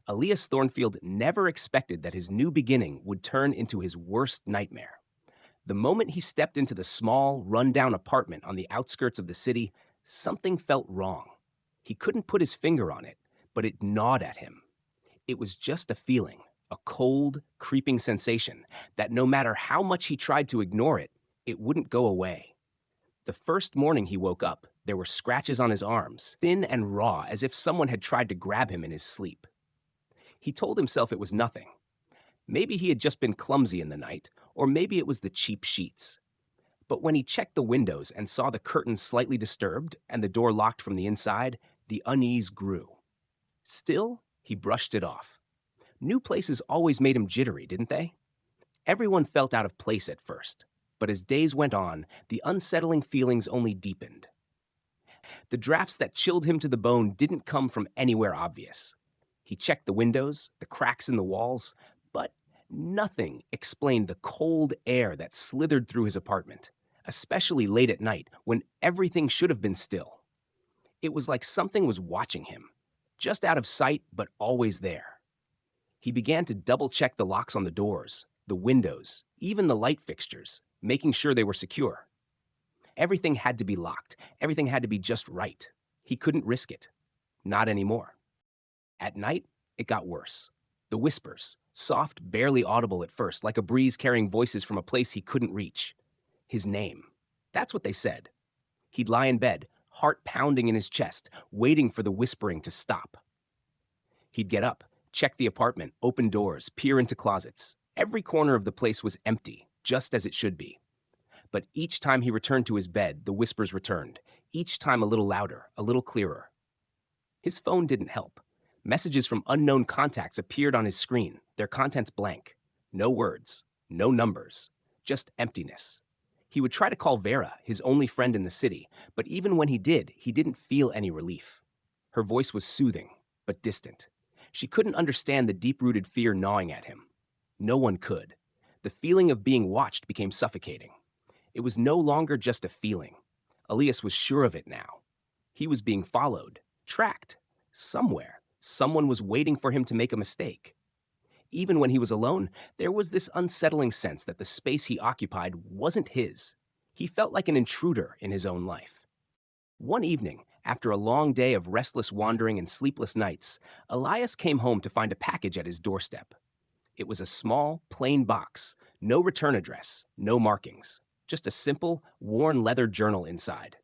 Elias Thornfield never expected that his new beginning would turn into his worst nightmare. The moment he stepped into the small, run-down apartment on the outskirts of the city, something felt wrong. He couldn't put his finger on it, but it gnawed at him. It was just a feeling, a cold, creeping sensation that no matter how much he tried to ignore it, it wouldn't go away. The first morning he woke up, there were scratches on his arms, thin and raw as if someone had tried to grab him in his sleep. He told himself it was nothing. Maybe he had just been clumsy in the night, or maybe it was the cheap sheets. But when he checked the windows and saw the curtains slightly disturbed and the door locked from the inside, the unease grew. Still, he brushed it off. New places always made him jittery, didn't they? Everyone felt out of place at first, but as days went on, the unsettling feelings only deepened. The drafts that chilled him to the bone didn't come from anywhere obvious. He checked the windows, the cracks in the walls, but nothing explained the cold air that slithered through his apartment, especially late at night when everything should have been still. It was like something was watching him, just out of sight but always there. He began to double-check the locks on the doors, the windows, even the light fixtures, making sure they were secure. Everything had to be locked. Everything had to be just right. He couldn't risk it. Not anymore. At night, it got worse. The whispers, soft, barely audible at first, like a breeze carrying voices from a place he couldn't reach. His name. That's what they said. He'd lie in bed, heart pounding in his chest, waiting for the whispering to stop. He'd get up, check the apartment, open doors, peer into closets. Every corner of the place was empty, just as it should be. But each time he returned to his bed, the whispers returned, each time a little louder, a little clearer. His phone didn't help. Messages from unknown contacts appeared on his screen, their contents blank. No words, no numbers, just emptiness. He would try to call Vera, his only friend in the city, but even when he did, he didn't feel any relief. Her voice was soothing, but distant. She couldn't understand the deep-rooted fear gnawing at him. No one could. The feeling of being watched became suffocating. It was no longer just a feeling. Elias was sure of it now. He was being followed, tracked. Somewhere, someone was waiting for him to make a mistake. Even when he was alone, there was this unsettling sense that the space he occupied wasn't his. He felt like an intruder in his own life. One evening, after a long day of restless wandering and sleepless nights, Elias came home to find a package at his doorstep. It was a small, plain box, no return address, no markings, just a simple, worn leather journal inside.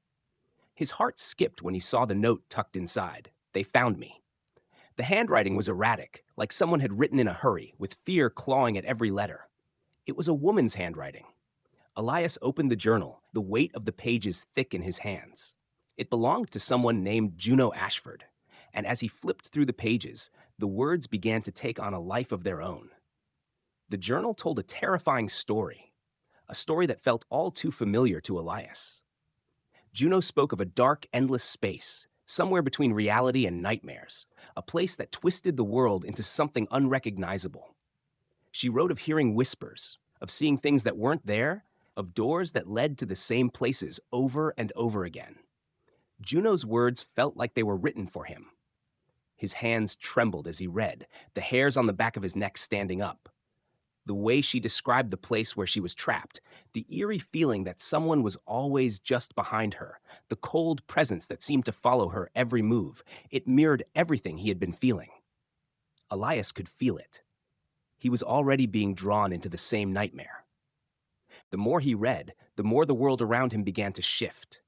His heart skipped when he saw the note tucked inside. They found me. The handwriting was erratic, like someone had written in a hurry, with fear clawing at every letter. It was a woman's handwriting. Elias opened the journal, the weight of the pages thick in his hands. It belonged to someone named Juno Ashford, and as he flipped through the pages, the words began to take on a life of their own. The journal told a terrifying story, a story that felt all too familiar to Elias. Juno spoke of a dark, endless space, somewhere between reality and nightmares, a place that twisted the world into something unrecognizable. She wrote of hearing whispers, of seeing things that weren't there, of doors that led to the same places over and over again. Juno's words felt like they were written for him. His hands trembled as he read, the hairs on the back of his neck standing up. The way she described the place where she was trapped, the eerie feeling that someone was always just behind her, the cold presence that seemed to follow her every move, it mirrored everything he had been feeling. Elias could feel it. He was already being drawn into the same nightmare. The more he read, the more the world around him began to shift.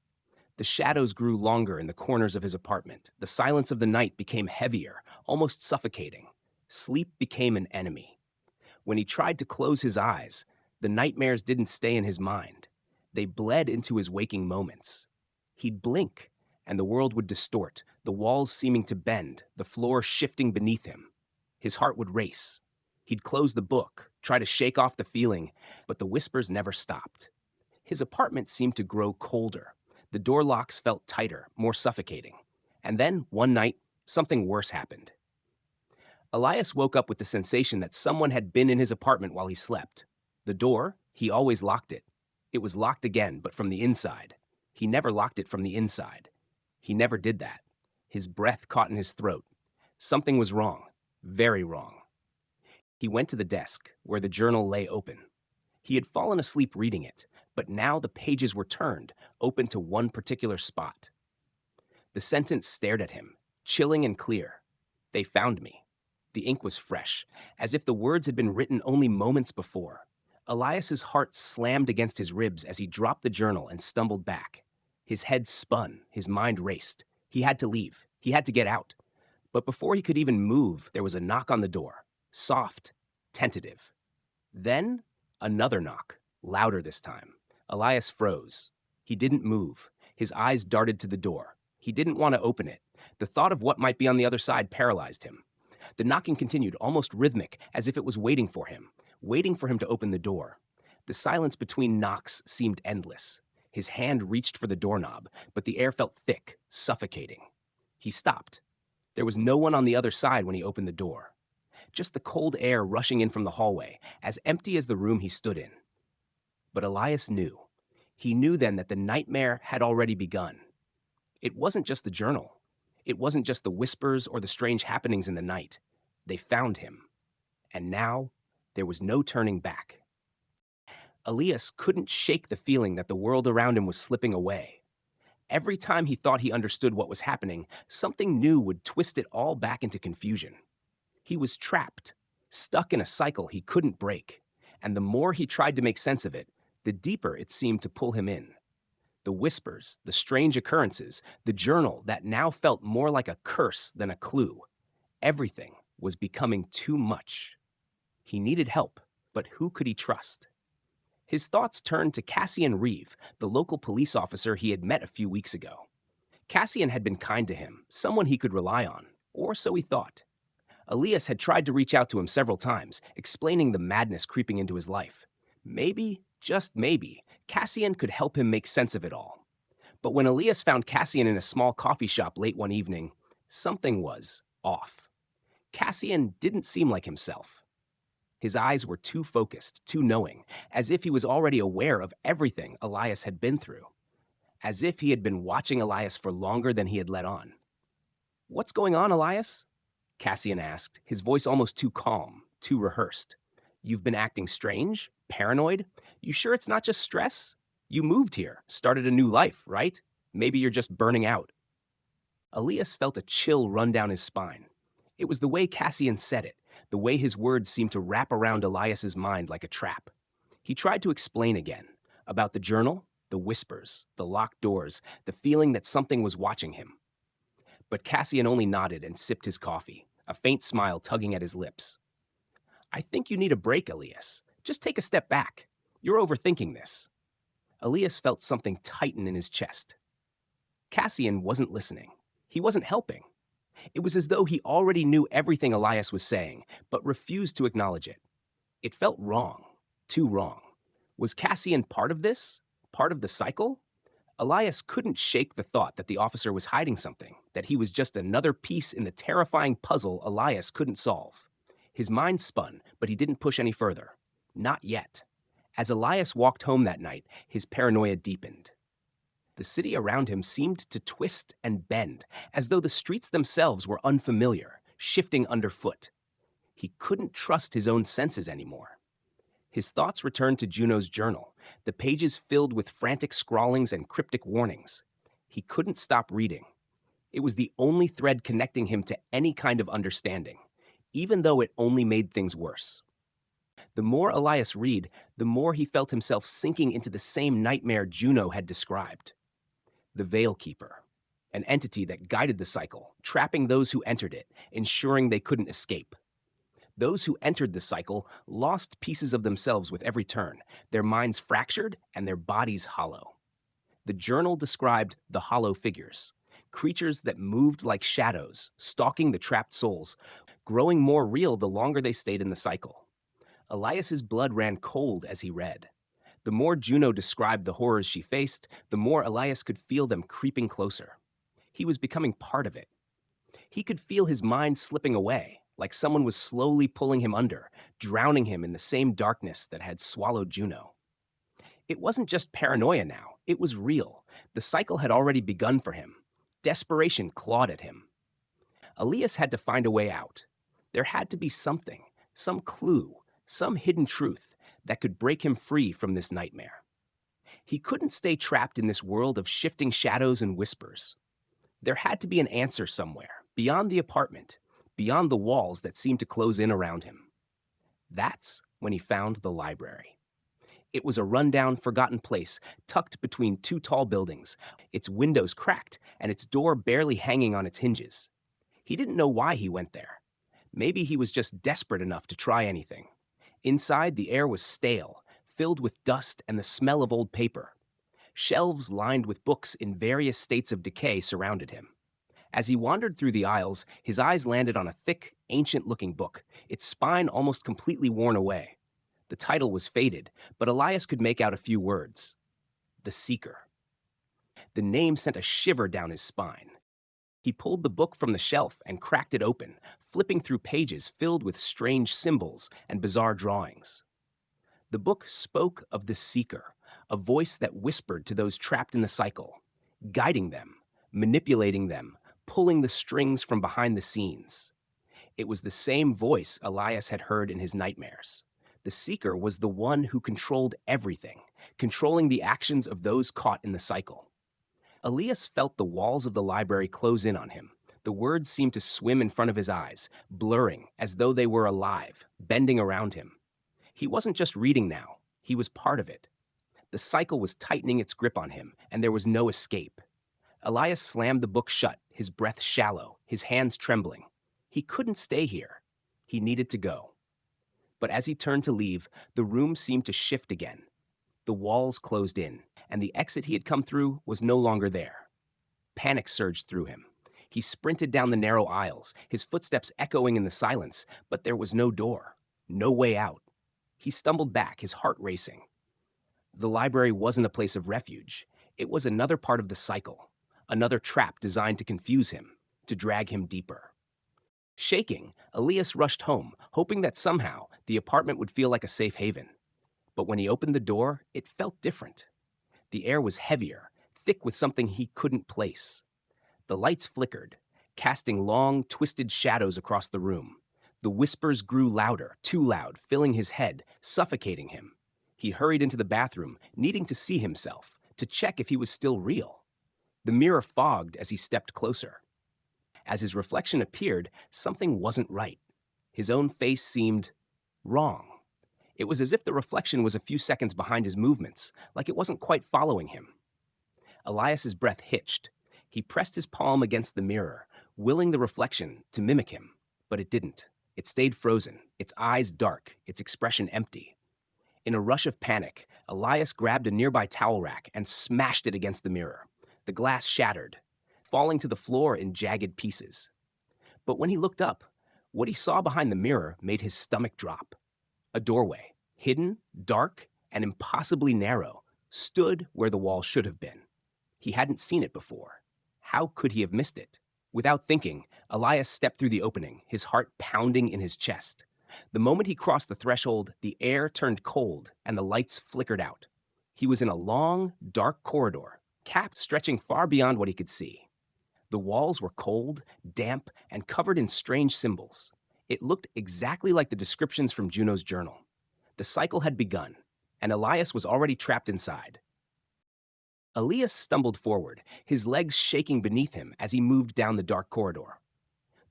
The shadows grew longer in the corners of his apartment. The silence of the night became heavier, almost suffocating. Sleep became an enemy. When he tried to close his eyes, the nightmares didn't stay in his mind. They bled into his waking moments. He'd blink, and the world would distort, the walls seeming to bend, the floor shifting beneath him. His heart would race. He'd close the book, try to shake off the feeling, but the whispers never stopped. His apartment seemed to grow colder. The door locks felt tighter, more suffocating. And then, one night, something worse happened. Elias woke up with the sensation that someone had been in his apartment while he slept. The door, he always locked it. It was locked again, but from the inside. He never locked it from the inside. He never did that. His breath caught in his throat. Something was wrong. Very wrong. He went to the desk, where the journal lay open. He had fallen asleep reading it, but now the pages were turned, open to one particular spot. The sentence stared at him, chilling and clear. They found me. The ink was fresh, as if the words had been written only moments before. Elias's heart slammed against his ribs as he dropped the journal and stumbled back. His head spun, his mind raced. He had to leave. He had to get out. But before he could even move, there was a knock on the door. Soft, tentative. Then, another knock, louder this time. Elias froze. He didn't move. His eyes darted to the door. He didn't want to open it. The thought of what might be on the other side paralyzed him. The knocking continued, almost rhythmic, as if it was waiting for him to open the door. The silence between knocks seemed endless. His hand reached for the doorknob, but the air felt thick, suffocating. He stopped. There was no one on the other side when he opened the door. Just the cold air rushing in from the hallway, as empty as the room he stood in. But Elias knew. He knew then that the nightmare had already begun. It wasn't just the journal. It wasn't just the whispers or the strange happenings in the night. They found him. And now, there was no turning back. Elias couldn't shake the feeling that the world around him was slipping away. Every time he thought he understood what was happening, something new would twist it all back into confusion. He was trapped, stuck in a cycle he couldn't break, and the more he tried to make sense of it, the deeper it seemed to pull him in. The whispers, the strange occurrences, the journal that now felt more like a curse than a clue. Everything was becoming too much. He needed help, but who could he trust? His thoughts turned to Cassian Reeve, the local police officer he had met a few weeks ago. Cassian had been kind to him, someone he could rely on, or so he thought. Elias had tried to reach out to him several times, explaining the madness creeping into his life. Maybe, just maybe, Cassian could help him make sense of it all. But when Elias found Cassian in a small coffee shop late one evening, something was off. Cassian didn't seem like himself. His eyes were too focused, too knowing, as if he was already aware of everything Elias had been through. As if he had been watching Elias for longer than he had let on. "What's going on, Elias?" Cassian asked, his voice almost too calm, too rehearsed. "You've been acting strange? Paranoid? You sure it's not just stress? You moved here, started a new life, right? Maybe you're just burning out." Elias felt a chill run down his spine. It was the way Cassian said it, the way his words seemed to wrap around Elias's mind like a trap. He tried to explain again, about the journal, the whispers, the locked doors, the feeling that something was watching him. But Cassian only nodded and sipped his coffee, a faint smile tugging at his lips. "I think you need a break, Elias. Just take a step back. You're overthinking this." Elias felt something tighten in his chest. Cassian wasn't listening. He wasn't helping. It was as though he already knew everything Elias was saying, but refused to acknowledge it. It felt wrong, too wrong. Was Cassian part of this? Part of the cycle? Elias couldn't shake the thought that the officer was hiding something, that he was just another piece in the terrifying puzzle Elias couldn't solve. His mind spun, but he didn't push any further. Not yet. As Elias walked home that night, his paranoia deepened. The city around him seemed to twist and bend, as though the streets themselves were unfamiliar, shifting underfoot. He couldn't trust his own senses anymore. His thoughts returned to Juno's journal, the pages filled with frantic scrawlings and cryptic warnings. He couldn't stop reading. It was the only thread connecting him to any kind of understanding, even though it only made things worse. The more Elias read, the more he felt himself sinking into the same nightmare Juno had described. The Veil Keeper, an entity that guided the cycle, trapping those who entered it, ensuring they couldn't escape. Those who entered the cycle lost pieces of themselves with every turn, their minds fractured and their bodies hollow. The journal described the hollow figures, creatures that moved like shadows, stalking the trapped souls, growing more real the longer they stayed in the cycle. Elias's blood ran cold as he read. The more Juno described the horrors she faced, the more Elias could feel them creeping closer. He was becoming part of it. He could feel his mind slipping away, like someone was slowly pulling him under, drowning him in the same darkness that had swallowed Juno. It wasn't just paranoia now, it was real. The cycle had already begun for him. Desperation clawed at him. Elias had to find a way out. There had to be something, some clue, some hidden truth that could break him free from this nightmare. He couldn't stay trapped in this world of shifting shadows and whispers. There had to be an answer somewhere, beyond the apartment, beyond the walls that seemed to close in around him. That's when he found the library. It was a rundown, forgotten place tucked between two tall buildings, its windows cracked and its door barely hanging on its hinges. He didn't know why he went there. Maybe he was just desperate enough to try anything. Inside, the air was stale, filled with dust and the smell of old paper. Shelves lined with books in various states of decay surrounded him. As he wandered through the aisles, his eyes landed on a thick, ancient-looking book, its spine almost completely worn away. The title was faded, but Elias could make out a few words. The Seeker. The name sent a shiver down his spine. He pulled the book from the shelf and cracked it open, flipping through pages filled with strange symbols and bizarre drawings. The book spoke of the Seeker, a voice that whispered to those trapped in the cycle, guiding them, manipulating them, pulling the strings from behind the scenes. It was the same voice Elias had heard in his nightmares. The Seeker was the one who controlled everything, controlling the actions of those caught in the cycle. Elias felt the walls of the library close in on him. The words seemed to swim in front of his eyes, blurring as though they were alive, bending around him. He wasn't just reading now, he was part of it. The cycle was tightening its grip on him, and there was no escape. Elias slammed the book shut, his breath shallow, his hands trembling. He couldn't stay here. He needed to go. But as he turned to leave, the room seemed to shift again. The walls closed in, and the exit he had come through was no longer there. Panic surged through him. He sprinted down the narrow aisles, his footsteps echoing in the silence, but there was no door, no way out. He stumbled back, his heart racing. The library wasn't a place of refuge. It was another part of the cycle, another trap designed to confuse him, to drag him deeper. Shaking, Elias rushed home, hoping that somehow the apartment would feel like a safe haven. But when he opened the door, it felt different. The air was heavier, thick with something he couldn't place. The lights flickered, casting long, twisted shadows across the room. The whispers grew louder, too loud, filling his head, suffocating him. He hurried into the bathroom, needing to see himself, to check if he was still real. The mirror fogged as he stepped closer. As his reflection appeared, something wasn't right. His own face seemed wrong. It was as if the reflection was a few seconds behind his movements, like it wasn't quite following him. Elias's breath hitched. He pressed his palm against the mirror, willing the reflection to mimic him, but it didn't. It stayed frozen, its eyes dark, its expression empty. In a rush of panic, Elias grabbed a nearby towel rack and smashed it against the mirror. The glass shattered, falling to the floor in jagged pieces. But when he looked up, what he saw behind the mirror made his stomach drop. A doorway, hidden, dark, and impossibly narrow, stood where the wall should have been. He hadn't seen it before. How could he have missed it? Without thinking, Elias stepped through the opening, his heart pounding in his chest. The moment he crossed the threshold, the air turned cold and the lights flickered out. He was in a long, dark corridor, capped stretching far beyond what he could see. The walls were cold, damp, and covered in strange symbols. It looked exactly like the descriptions from Juno's journal. The cycle had begun, and Elias was already trapped inside. Elias stumbled forward, his legs shaking beneath him as he moved down the dark corridor.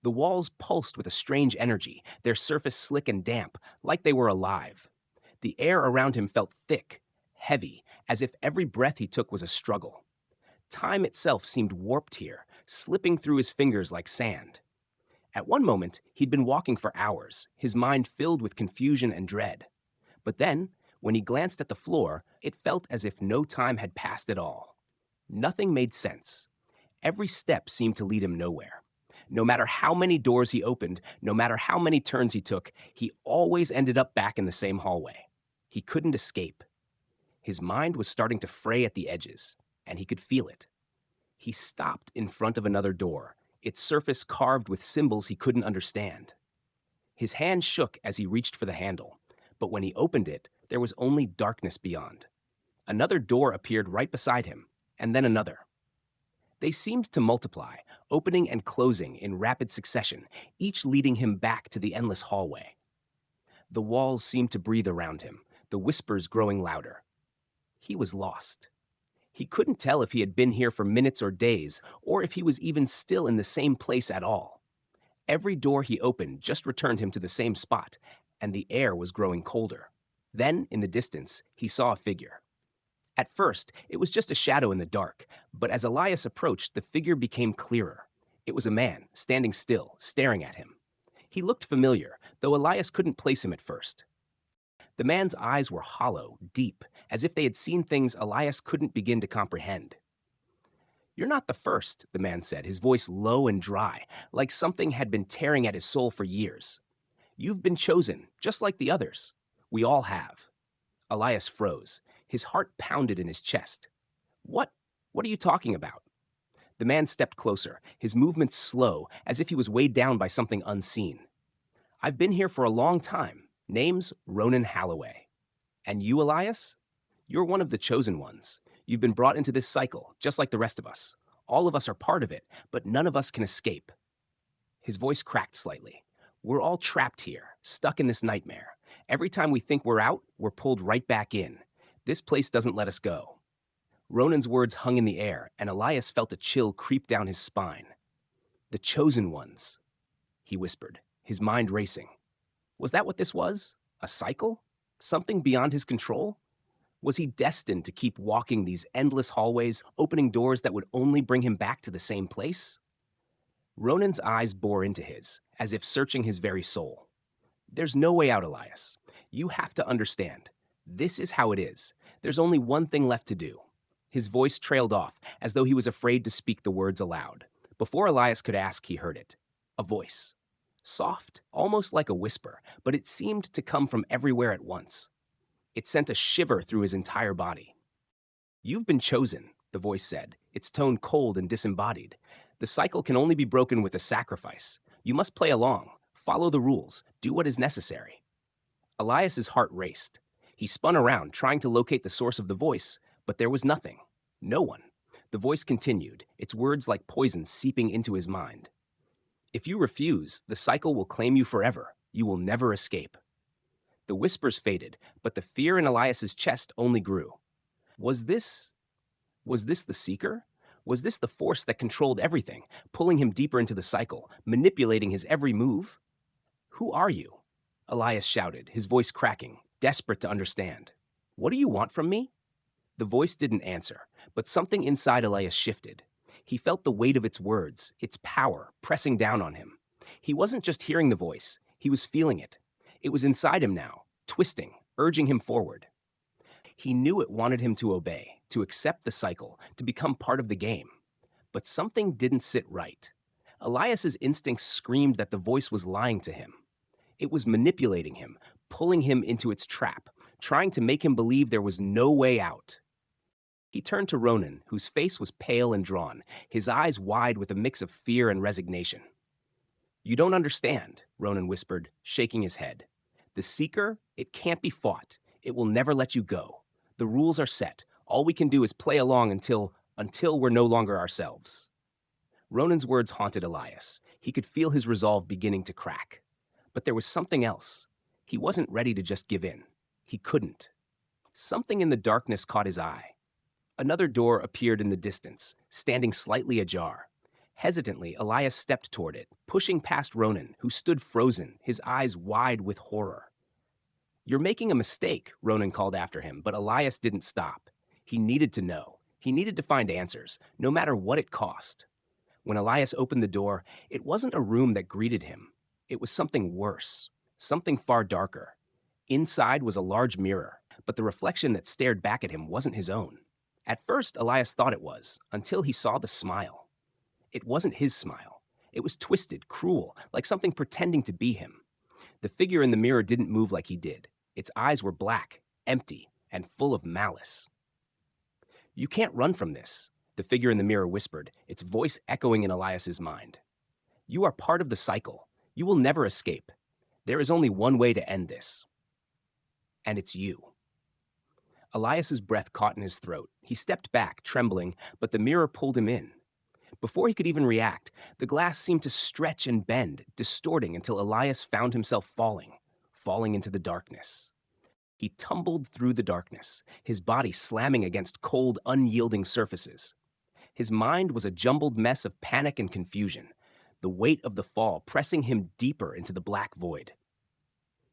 The walls pulsed with a strange energy, their surface slick and damp, like they were alive. The air around him felt thick, heavy, as if every breath he took was a struggle. Time itself seemed warped here, slipping through his fingers like sand. At one moment, he'd been walking for hours, his mind filled with confusion and dread. But then, when he glanced at the floor, it felt as if no time had passed at all. Nothing made sense. Every step seemed to lead him nowhere. No matter how many doors he opened, no matter how many turns he took, he always ended up back in the same hallway. He couldn't escape. His mind was starting to fray at the edges, and he could feel it. He stopped in front of another door, its surface carved with symbols he couldn't understand. His hand shook as he reached for the handle, but when he opened it, there was only darkness beyond. Another door appeared right beside him, and then another. They seemed to multiply, opening and closing in rapid succession, each leading him back to the endless hallway. The walls seemed to breathe around him, the whispers growing louder. He was lost. He couldn't tell if he had been here for minutes or days, or if he was even still in the same place at all. Every door he opened just returned him to the same spot, and the air was growing colder. Then, in the distance, he saw a figure. At first, it was just a shadow in the dark, but as Elias approached, the figure became clearer. It was a man, standing still, staring at him. He looked familiar, though Elias couldn't place him at first. The man's eyes were hollow, deep, as if they had seen things Elias couldn't begin to comprehend. "You're not the first," the man said, his voice low and dry, like something had been tearing at his soul for years. "You've been chosen, just like the others. We all have." Elias froze. His heart pounded in his chest. What? What are you talking about?" The man stepped closer, his movements slow, as if he was weighed down by something unseen. "I've been here for a long time. Name's Ronan Holloway. And you, Elias? You're one of the chosen ones. You've been brought into this cycle, just like the rest of us. All of us are part of it, but none of us can escape." His voice cracked slightly. "We're all trapped here, stuck in this nightmare. Every time we think we're out, we're pulled right back in. This place doesn't let us go." Ronan's words hung in the air, and Elias felt a chill creep down his spine. "The chosen ones," he whispered, his mind racing. Was that what this was? A cycle? Something beyond his control? Was he destined to keep walking these endless hallways, opening doors that would only bring him back to the same place? Ronan's eyes bore into his, as if searching his very soul. "There's no way out, Elias. You have to understand. This is how it is. There's only one thing left to do." His voice trailed off, as though he was afraid to speak the words aloud. Before Elias could ask, he heard it. A voice. Soft, almost like a whisper, but it seemed to come from everywhere at once. It sent a shiver through his entire body. "You've been chosen," the voice said, its tone cold and disembodied. "The cycle can only be broken with a sacrifice. You must play along, follow the rules, do what is necessary." Elias's heart raced. He spun around, trying to locate the source of the voice, but there was nothing. No one. The voice continued, its words like poison seeping into his mind. "If you refuse, the cycle will claim you forever. You will never escape." The whispers faded, but the fear in Elias's chest only grew. Was this Was this the Seeker? Was this the force that controlled everything, pulling him deeper into the cycle, manipulating his every move? "Who are you?" Elias shouted, his voice cracking, desperate to understand. "What do you want from me?" The voice didn't answer, but something inside Elias shifted. He felt the weight of its words, its power, pressing down on him. He wasn't just hearing the voice, he was feeling it. It was inside him now, twisting, urging him forward. He knew it wanted him to obey, to accept the cycle, to become part of the game. But something didn't sit right. Elias's instincts screamed that the voice was lying to him. It was manipulating him, pulling him into its trap, trying to make him believe there was no way out. He turned to Ronan, whose face was pale and drawn, his eyes wide with a mix of fear and resignation. "You don't understand," Ronan whispered, shaking his head. "The Seeker, it can't be fought. It will never let you go. The rules are set. All we can do is play along until we're no longer ourselves." Ronan's words haunted Elias. He could feel his resolve beginning to crack. But there was something else. He wasn't ready to just give in. He couldn't. Something in the darkness caught his eye. Another door appeared in the distance, standing slightly ajar. Hesitantly, Elias stepped toward it, pushing past Ronan, who stood frozen, his eyes wide with horror. "You're making a mistake," Ronan called after him, but Elias didn't stop. He needed to know. He needed to find answers, no matter what it cost. When Elias opened the door, it wasn't a room that greeted him. It was something worse, something far darker. Inside was a large mirror, but the reflection that stared back at him wasn't his own. At first, Elias thought it was, until he saw the smile. It wasn't his smile. It was twisted, cruel, like something pretending to be him. The figure in the mirror didn't move like he did. Its eyes were black, empty, and full of malice. "You can't run from this," the figure in the mirror whispered, its voice echoing in Elias's mind. "You are part of the cycle. You will never escape. There is only one way to end this. And it's you." Elias's breath caught in his throat. He stepped back, trembling, but the mirror pulled him in. Before he could even react, the glass seemed to stretch and bend, distorting until Elias found himself falling into the darkness. He tumbled through the darkness, his body slamming against cold, unyielding surfaces. His mind was a jumbled mess of panic and confusion, the weight of the fall pressing him deeper into the black void.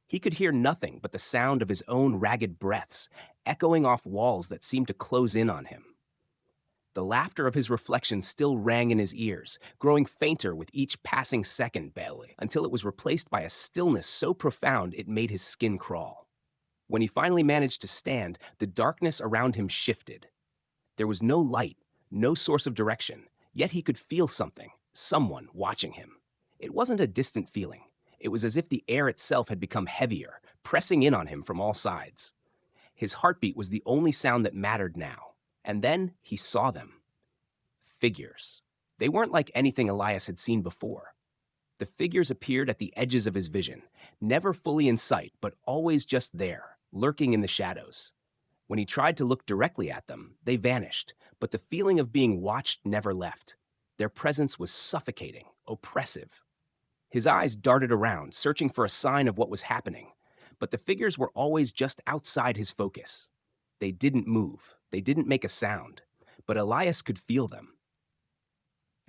He could hear nothing but the sound of his own ragged breaths, echoing off walls that seemed to close in on him. The laughter of his reflection still rang in his ears, growing fainter with each passing second, barely, until it was replaced by a stillness so profound it made his skin crawl. When he finally managed to stand, the darkness around him shifted. There was no light, no source of direction, yet he could feel something, someone watching him. It wasn't a distant feeling. It was as if the air itself had become heavier, pressing in on him from all sides. His heartbeat was the only sound that mattered now. And then he saw them. Figures. They weren't like anything Elias had seen before. The figures appeared at the edges of his vision, never fully in sight, but always just there, lurking in the shadows. When he tried to look directly at them, they vanished, but the feeling of being watched never left. Their presence was suffocating, oppressive. His eyes darted around, searching for a sign of what was happening, but the figures were always just outside his focus. They didn't move, they didn't make a sound, but Elias could feel them.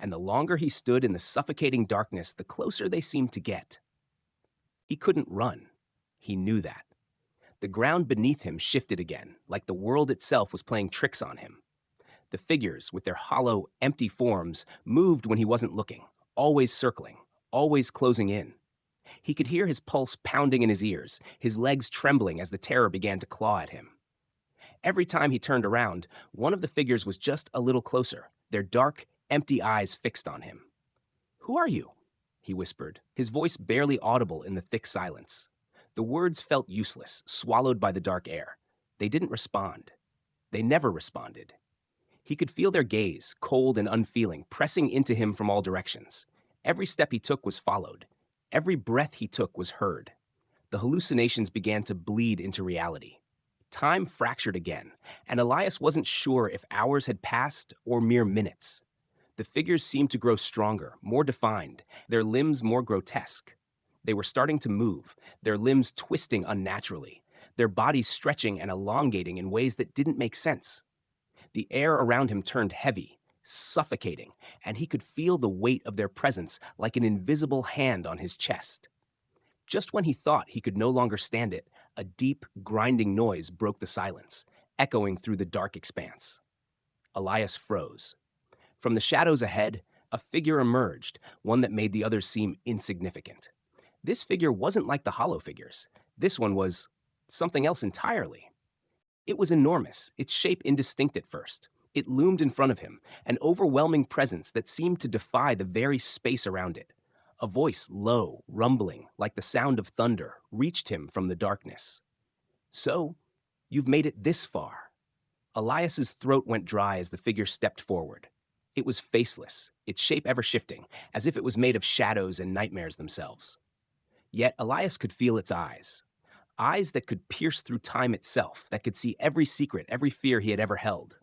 And the longer he stood in the suffocating darkness, the closer they seemed to get. He couldn't run. He knew that. The ground beneath him shifted again, like the world itself was playing tricks on him. The figures, with their hollow, empty forms, moved when he wasn't looking, always circling, always closing in. He could hear his pulse pounding in his ears, his legs trembling as the terror began to claw at him. Every time he turned around, one of the figures was just a little closer, their dark, empty eyes fixed on him. "Who are you?" he whispered, his voice barely audible in the thick silence. The words felt useless, swallowed by the dark air. They didn't respond. They never responded. He could feel their gaze, cold and unfeeling, pressing into him from all directions. Every step he took was followed. Every breath he took was heard. The hallucinations began to bleed into reality. Time fractured again, and Elias wasn't sure if hours had passed or mere minutes. The figures seemed to grow stronger, more defined, their limbs more grotesque. They were starting to move, their limbs twisting unnaturally, their bodies stretching and elongating in ways that didn't make sense. The air around him turned heavy, suffocating, and he could feel the weight of their presence like an invisible hand on his chest. Just when he thought he could no longer stand it, a deep, grinding noise broke the silence, echoing through the dark expanse. Elias froze. From the shadows ahead, a figure emerged, one that made the others seem insignificant. This figure wasn't like the hollow figures. This one was something else entirely. It was enormous, its shape indistinct at first. It loomed in front of him, an overwhelming presence that seemed to defy the very space around it. A voice, low, rumbling, like the sound of thunder, reached him from the darkness. "So, you've made it this far." Elias's throat went dry as the figure stepped forward. It was faceless, its shape ever shifting, as if it was made of shadows and nightmares themselves. Yet Elias could feel its eyes. Eyes that could pierce through time itself, that could see every secret, every fear he had ever held.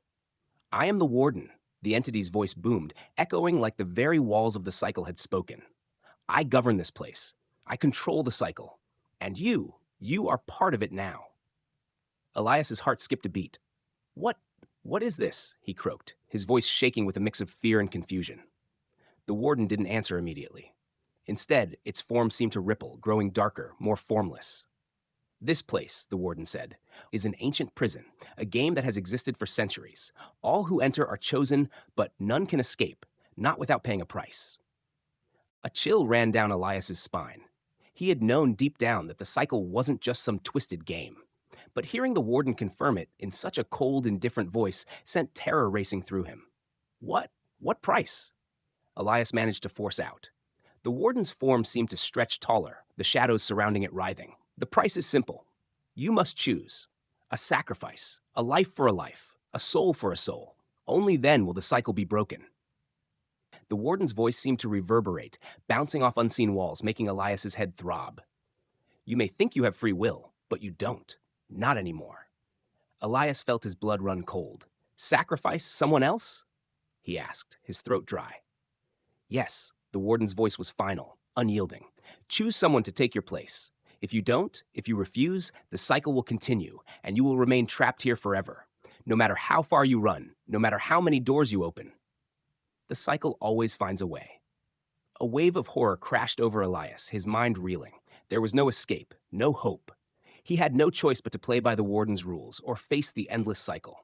"I am the warden," the entity's voice boomed, echoing like the very walls of the cycle had spoken. "I govern this place. I control the cycle. And you are part of it now." Elias's heart skipped a beat. What is this?" he croaked, his voice shaking with a mix of fear and confusion. The warden didn't answer immediately. Instead, its form seemed to ripple, growing darker, more formless. "This place," the warden said, "is an ancient prison, a game that has existed for centuries. All who enter are chosen, but none can escape, not without paying a price." A chill ran down Elias's spine. He had known deep down that the cycle wasn't just some twisted game. But hearing the warden confirm it in such a cold, indifferent voice sent terror racing through him. "What? What price?" Elias managed to force out. The warden's form seemed to stretch taller, the shadows surrounding it writhing. "The price is simple. You must choose. A sacrifice, a life for a life, a soul for a soul. Only then will the cycle be broken." The warden's voice seemed to reverberate, bouncing off unseen walls, making Elias's head throb. "You may think you have free will, but you don't. Not anymore." Elias felt his blood run cold. "Sacrifice someone else?" he asked, his throat dry. Yes, the warden's voice was final, unyielding. Choose someone to take your place. If you don't, if you refuse, the cycle will continue, and you will remain trapped here forever. No matter how far you run, no matter how many doors you open, the cycle always finds a way. A wave of horror crashed over Elias, his mind reeling. There was no escape, no hope. He had no choice but to play by the warden's rules or face the endless cycle.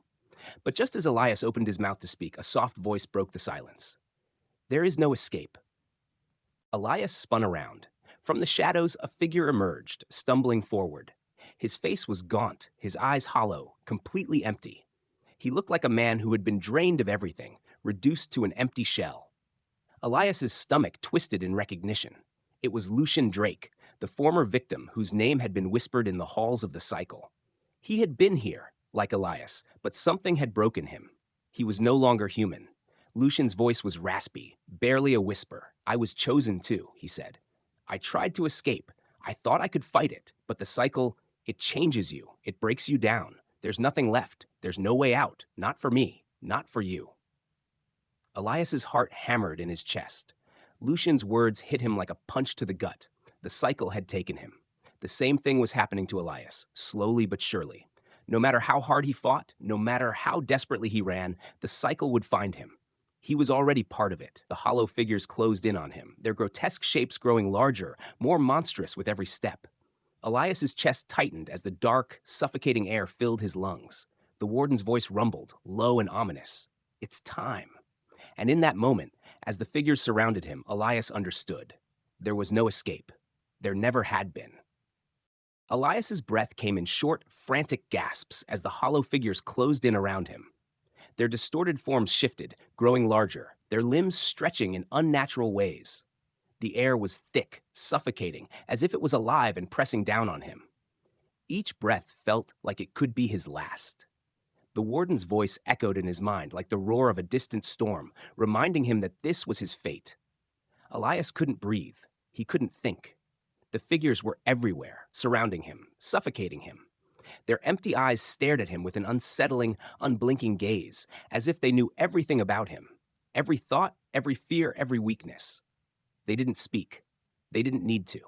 But just as Elias opened his mouth to speak, a soft voice broke the silence. There is no escape. Elias spun around. From the shadows, a figure emerged, stumbling forward. His face was gaunt, his eyes hollow, completely empty. He looked like a man who had been drained of everything, reduced to an empty shell. Elias's stomach twisted in recognition. It was Lucian Drake, the former victim whose name had been whispered in the halls of the cycle. He had been here, like Elias, but something had broken him. He was no longer human. Lucian's voice was raspy, barely a whisper. I was chosen too, he said. I tried to escape. I thought I could fight it, but the cycle, it changes you. It breaks you down. There's nothing left. There's no way out. Not for me. Not for you. Elias's heart hammered in his chest. Lucian's words hit him like a punch to the gut. The cycle had taken him. The same thing was happening to Elias, slowly but surely. No matter how hard he fought, no matter how desperately he ran, the cycle would find him. He was already part of it. The hollow figures closed in on him, their grotesque shapes growing larger, more monstrous with every step. Elias's chest tightened as the dark, suffocating air filled his lungs. The warden's voice rumbled, low and ominous. It's time. And in that moment, as the figures surrounded him, Elias understood. There was no escape. There never had been. Elias's breath came in short, frantic gasps as the hollow figures closed in around him. Their distorted forms shifted, growing larger, their limbs stretching in unnatural ways. The air was thick, suffocating, as if it was alive and pressing down on him. Each breath felt like it could be his last. The warden's voice echoed in his mind like the roar of a distant storm, reminding him that this was his fate. Elias couldn't breathe. He couldn't think. The figures were everywhere, surrounding him, suffocating him. Their empty eyes stared at him with an unsettling, unblinking gaze, as if they knew everything about him. Every thought, every fear, every weakness. They didn't speak. They didn't need to.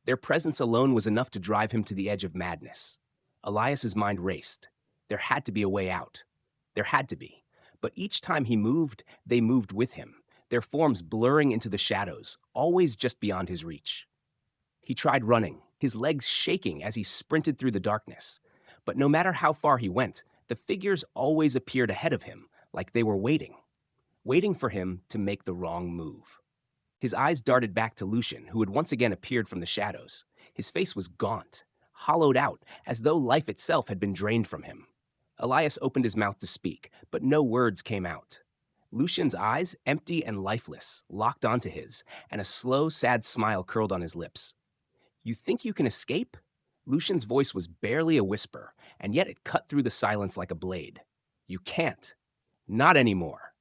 Their presence alone was enough to drive him to the edge of madness. Elias's mind raced. There had to be a way out. There had to be. But each time he moved, they moved with him, their forms blurring into the shadows, always just beyond his reach. He tried running, his legs shaking as he sprinted through the darkness. But no matter how far he went, the figures always appeared ahead of him, like they were waiting for him to make the wrong move. His eyes darted back to Lucian, who had once again appeared from the shadows. His face was gaunt, hollowed out, as though life itself had been drained from him. Elias opened his mouth to speak, but no words came out. Lucian's eyes, empty and lifeless, locked onto his, and a slow, sad smile curled on his lips. You think you can escape? Lucian's voice was barely a whisper, and yet it cut through the silence like a blade. You can't. Not anymore.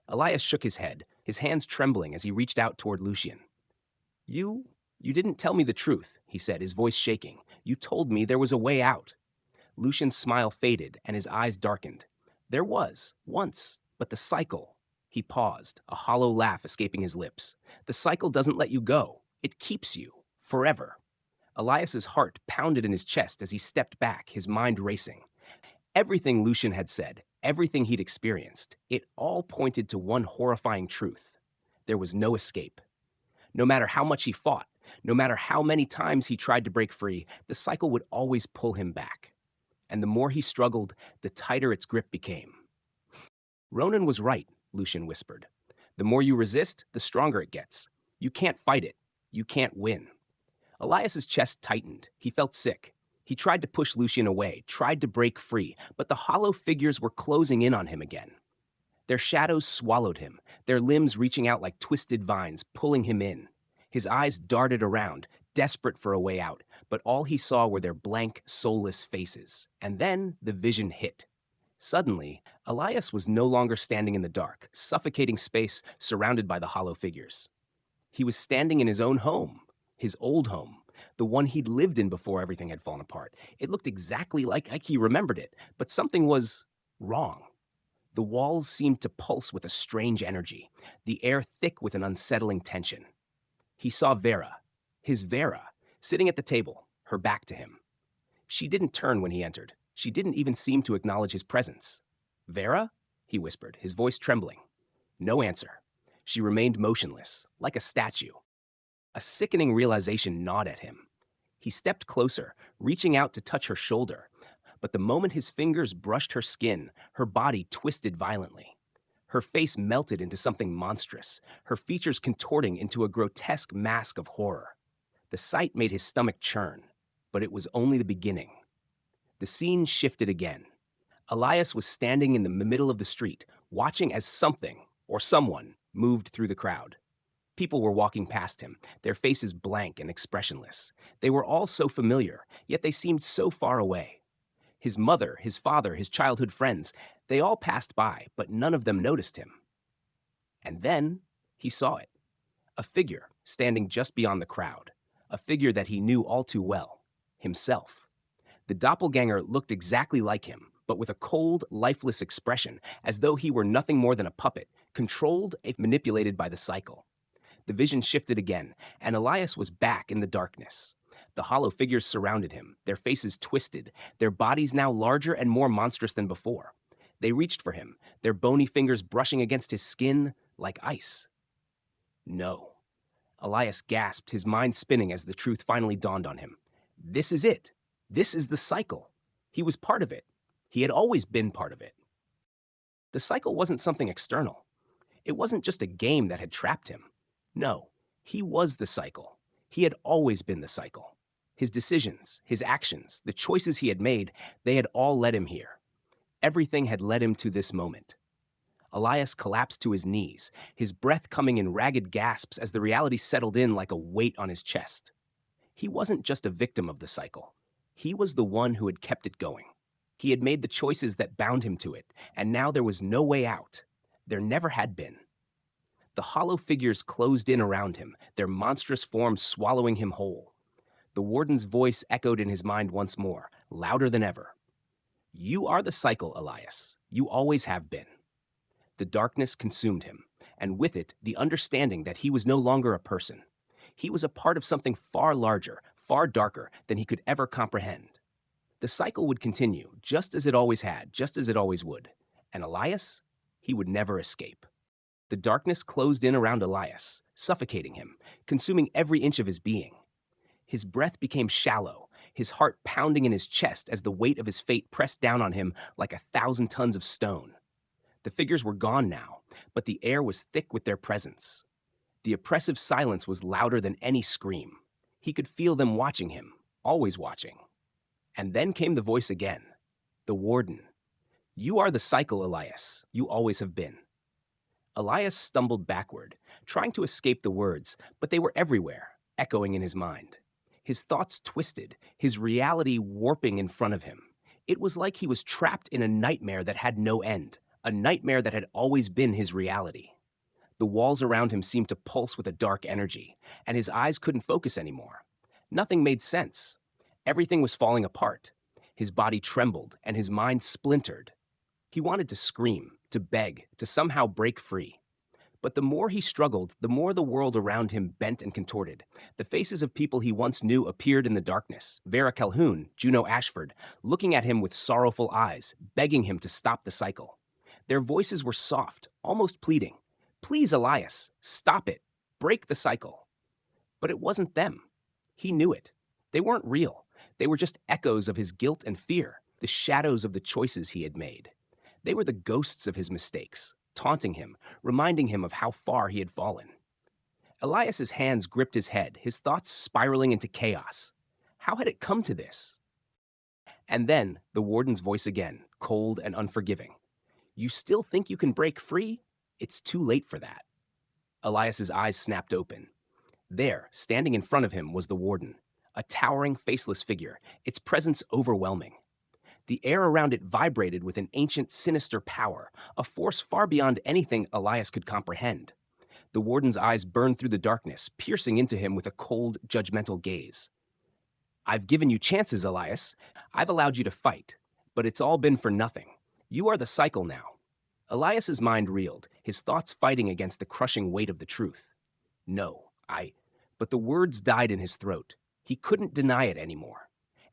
Elias shook his head, his hands trembling as he reached out toward Lucian. You didn't tell me the truth, he said, his voice shaking. You told me there was a way out. Lucian's smile faded and his eyes darkened. There was, once, but the cycle. He paused, a hollow laugh escaping his lips. The cycle doesn't let you go. It keeps you, forever. Elias's heart pounded in his chest as he stepped back, his mind racing. Everything Lucian had said, everything he'd experienced, it all pointed to one horrifying truth. There was no escape. No matter how much he fought, no matter how many times he tried to break free, the cycle would always pull him back. And the more he struggled, the tighter its grip became. Ronan was right, Lucian whispered. The more you resist, the stronger it gets. You can't fight it. You can't win. Elias's chest tightened. He felt sick. He tried to push Lucian away, tried to break free, but the hollow figures were closing in on him again. Their shadows swallowed him, their limbs reaching out like twisted vines, pulling him in. His eyes darted around, desperate for a way out, but all he saw were their blank, soulless faces. And then the vision hit. Suddenly, Elias was no longer standing in the dark, suffocating space surrounded by the hollow figures. He was standing in his own home, his old home, the one he'd lived in before everything had fallen apart. It looked exactly like he remembered it, but something was wrong. The walls seemed to pulse with a strange energy, the air thick with an unsettling tension. He saw Vera, his Vera, sitting at the table, her back to him. She didn't turn when he entered. She didn't even seem to acknowledge his presence. Vera? He whispered, his voice trembling. No answer. She remained motionless, like a statue. A sickening realization gnawed at him. He stepped closer, reaching out to touch her shoulder. But the moment his fingers brushed her skin, her body twisted violently. Her face melted into something monstrous, her features contorting into a grotesque mask of horror. The sight made his stomach churn, but it was only the beginning. The scene shifted again. Elias was standing in the middle of the street, watching as something, or someone, moved through the crowd. People were walking past him, their faces blank and expressionless. They were all so familiar, yet they seemed so far away. His mother, his father, his childhood friends, they all passed by, but none of them noticed him. And then he saw it. A figure standing just beyond the crowd. A figure that he knew all too well. Himself. The doppelganger looked exactly like him, but with a cold, lifeless expression, as though he were nothing more than a puppet, controlled if manipulated by the cycle. The vision shifted again, and Elias was back in the darkness. The hollow figures surrounded him, their faces twisted, their bodies now larger and more monstrous than before. They reached for him, their bony fingers brushing against his skin like ice. No. Elias gasped, his mind spinning as the truth finally dawned on him. This is it. This is the cycle. He was part of it. He had always been part of it. The cycle wasn't something external. It wasn't just a game that had trapped him. No, he was the cycle. He had always been the cycle. His decisions, his actions, the choices he had made, they had all led him here. Everything had led him to this moment. Elias collapsed to his knees, his breath coming in ragged gasps as the reality settled in like a weight on his chest. He wasn't just a victim of the cycle. He was the one who had kept it going. He had made the choices that bound him to it, and now there was no way out. There never had been. The hollow figures closed in around him, their monstrous forms swallowing him whole. The warden's voice echoed in his mind once more, louder than ever. You are the cycle, Elias. You always have been. The darkness consumed him, and with it, the understanding that he was no longer a person. He was a part of something far larger, far darker than he could ever comprehend. The cycle would continue, just as it always had, just as it always would. And Elias, he would never escape. The darkness closed in around Elias, suffocating him, consuming every inch of his being. His breath became shallow, his heart pounding in his chest as the weight of his fate pressed down on him like 1,000 tons of stone. The figures were gone now, but the air was thick with their presence. The oppressive silence was louder than any scream. He could feel them watching him, always watching. And then came the voice again, the warden. You are the cycle, Elias. You always have been. Elias stumbled backward, trying to escape the words, but they were everywhere, echoing in his mind. His thoughts twisted, his reality warping in front of him. It was like he was trapped in a nightmare that had no end, a nightmare that had always been his reality. The walls around him seemed to pulse with a dark energy, and his eyes couldn't focus anymore. Nothing made sense. Everything was falling apart. His body trembled, and his mind splintered. He wanted to scream, to beg, to somehow break free. But the more he struggled, the more the world around him bent and contorted. The faces of people he once knew appeared in the darkness. Vera Calhoun, Juno Ashford, looking at him with sorrowful eyes, begging him to stop the cycle. Their voices were soft, almost pleading. Please, Elias, stop it. Break the cycle. But it wasn't them. He knew it. They weren't real. They were just echoes of his guilt and fear, the shadows of the choices he had made. They were the ghosts of his mistakes, taunting him, reminding him of how far he had fallen. Elias's hands gripped his head, his thoughts spiraling into chaos. How had it come to this? And then the warden's voice again, cold and unforgiving. You still think you can break free? It's too late for that. Elias's eyes snapped open. There, standing in front of him, was the warden, a towering, faceless figure, its presence overwhelming. The air around it vibrated with an ancient, sinister power, a force far beyond anything Elias could comprehend. The warden's eyes burned through the darkness, piercing into him with a cold, judgmental gaze. I've given you chances, Elias. I've allowed you to fight, but it's all been for nothing. You are the cycle now. Elias's mind reeled, his thoughts fighting against the crushing weight of the truth. No, But the words died in his throat. He couldn't deny it anymore.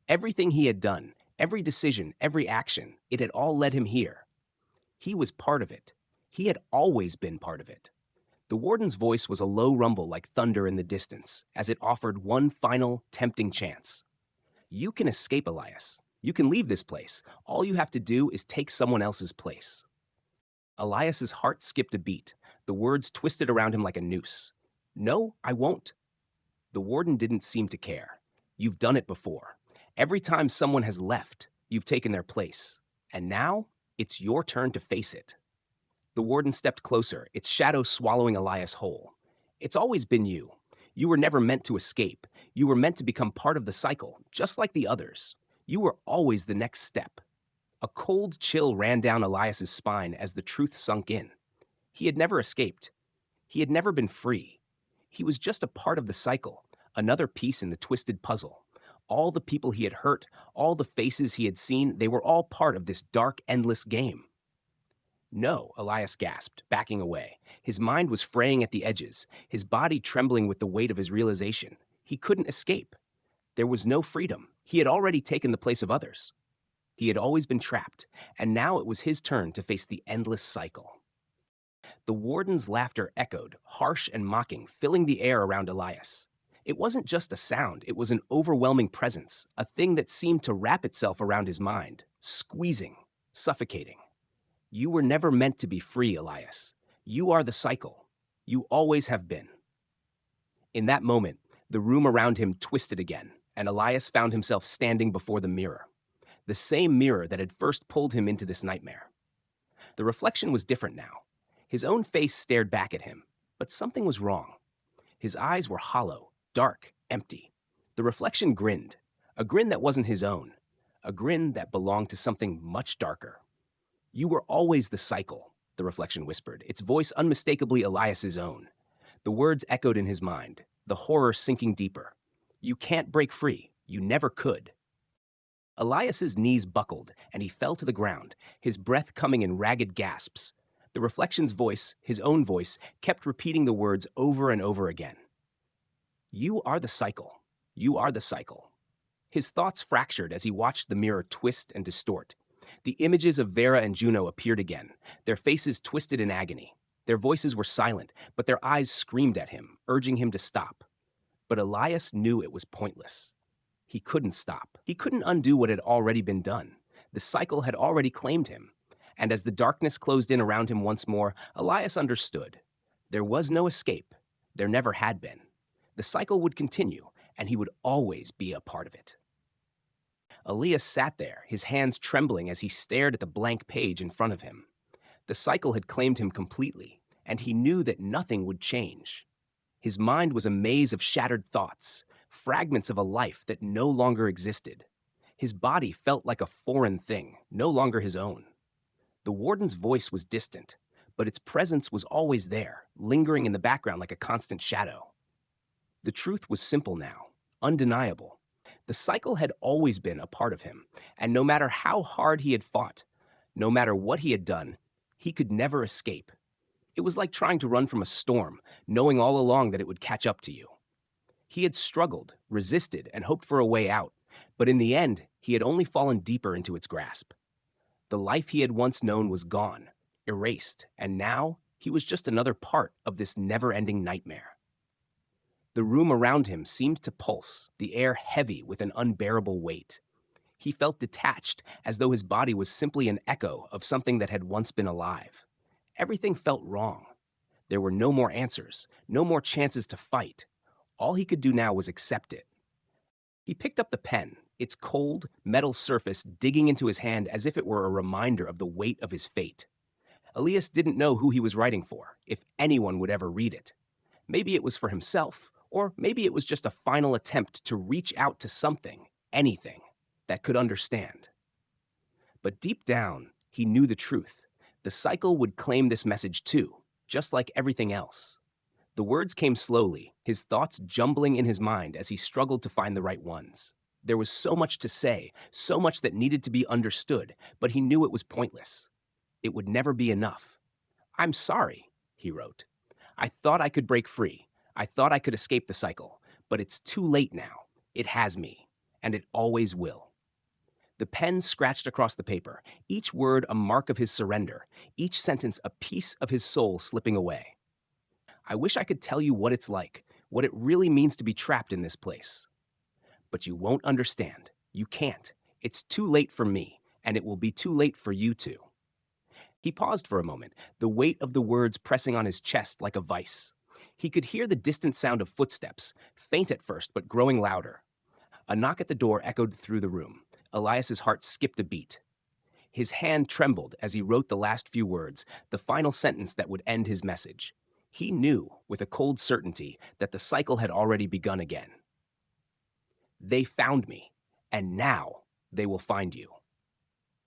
Everything he had done, every decision, every action, it had all led him here. He was part of it. He had always been part of it. The warden's voice was a low rumble like thunder in the distance, as it offered one final, tempting chance. You can escape, Elias. You can leave this place. All you have to do is take someone else's place. Elias's heart skipped a beat. The words twisted around him like a noose. No, I won't. The warden didn't seem to care. You've done it before. Every time someone has left, you've taken their place. And now, it's your turn to face it. The warden stepped closer, its shadow swallowing Elias whole. It's always been you. You were never meant to escape. You were meant to become part of the cycle, just like the others. You were always the next step. A cold chill ran down Elias's spine as the truth sunk in. He had never escaped. He had never been free. He was just a part of the cycle, another piece in the twisted puzzle. All the people he had hurt, all the faces he had seen, they were all part of this dark, endless game. No, Elias gasped, backing away. His mind was fraying at the edges, his body trembling with the weight of his realization. He couldn't escape. There was no freedom. He had already taken the place of others. He had always been trapped, and now it was his turn to face the endless cycle. The warden's laughter echoed, harsh and mocking, filling the air around Elias. It wasn't just a sound, it was an overwhelming presence, a thing that seemed to wrap itself around his mind, squeezing, suffocating. You were never meant to be free, Elias. You are the cycle. You always have been. In that moment, the room around him twisted again, and Elias found himself standing before the mirror. The same mirror that had first pulled him into this nightmare. The reflection was different now. His own face stared back at him, but something was wrong. His eyes were hollow, dark, empty. The reflection grinned, a grin that wasn't his own, a grin that belonged to something much darker. You were always the cycle, the reflection whispered, its voice unmistakably Elias's own. The words echoed in his mind, the horror sinking deeper. You can't break free. You never could. Elias's knees buckled, and he fell to the ground, his breath coming in ragged gasps. The reflection's voice, his own voice, kept repeating the words over and over again. You are the cycle. You are the cycle. His thoughts fractured as he watched the mirror twist and distort. The images of Vera and Juno appeared again, their faces twisted in agony. Their voices were silent, but their eyes screamed at him, urging him to stop. But Elias knew it was pointless. He couldn't stop. He couldn't undo what had already been done. The cycle had already claimed him. And as the darkness closed in around him once more, Elias understood. There was no escape. There never had been. The cycle would continue, and he would always be a part of it. Elias sat there, his hands trembling as he stared at the blank page in front of him. The cycle had claimed him completely, and he knew that nothing would change. His mind was a maze of shattered thoughts, fragments of a life that no longer existed. His body felt like a foreign thing, no longer his own. The warden's voice was distant, but its presence was always there, lingering in the background like a constant shadow. The truth was simple now, undeniable. The cycle had always been a part of him, and no matter how hard he had fought, no matter what he had done, he could never escape. It was like trying to run from a storm, knowing all along that it would catch up to you. He had struggled, resisted, and hoped for a way out, but in the end, he had only fallen deeper into its grasp. The life he had once known was gone, erased, and now he was just another part of this never-ending nightmare. The room around him seemed to pulse, the air heavy with an unbearable weight. He felt detached, as though his body was simply an echo of something that had once been alive. Everything felt wrong. There were no more answers, no more chances to fight. All he could do now was accept it. He picked up the pen, its cold, metal surface digging into his hand as if it were a reminder of the weight of his fate. Elias didn't know who he was writing for, if anyone would ever read it. Maybe it was for himself, or maybe it was just a final attempt to reach out to something, anything, that could understand. But deep down, he knew the truth. The cycle would claim this message too, just like everything else. The words came slowly, his thoughts jumbling in his mind as he struggled to find the right ones. There was so much to say, so much that needed to be understood, but he knew it was pointless. It would never be enough. I'm sorry, he wrote. I thought I could break free. I thought I could escape the cycle, but it's too late now. It has me, and it always will. The pen scratched across the paper, each word a mark of his surrender, each sentence a piece of his soul slipping away. I wish I could tell you what it's like, what it really means to be trapped in this place. But you won't understand. You can't. It's too late for me, and it will be too late for you too. He paused for a moment, the weight of the words pressing on his chest like a vice. He could hear the distant sound of footsteps, faint at first but growing louder. A knock at the door echoed through the room. Elias's heart skipped a beat. His hand trembled as he wrote the last few words, the final sentence that would end his message. He knew, with a cold certainty, that the cycle had already begun again. They found me, and now they will find you.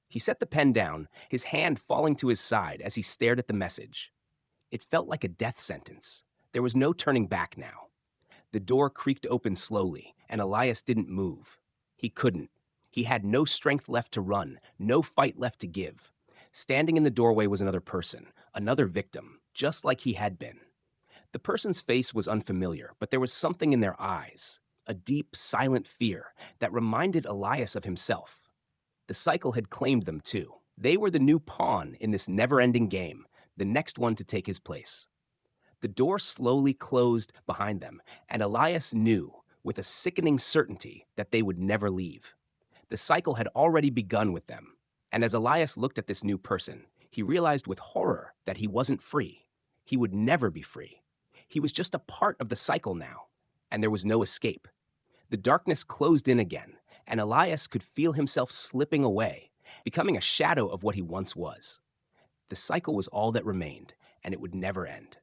He set the pen down, his hand falling to his side as he stared at the message. It felt like a death sentence. There was no turning back now. The door creaked open slowly, and Elias didn't move. He couldn't. He had no strength left to run, no fight left to give. Standing in the doorway was another person, another victim, just like he had been. The person's face was unfamiliar, but there was something in their eyes, a deep, silent fear that reminded Elias of himself. The cycle had claimed them too. They were the new pawn in this never-ending game, the next one to take his place. The door slowly closed behind them, and Elias knew, with a sickening certainty, that they would never leave. The cycle had already begun with them, and as Elias looked at this new person, he realized with horror that he wasn't free. He would never be free. He was just a part of the cycle now, and there was no escape. The darkness closed in again, and Elias could feel himself slipping away, becoming a shadow of what he once was. The cycle was all that remained, and it would never end.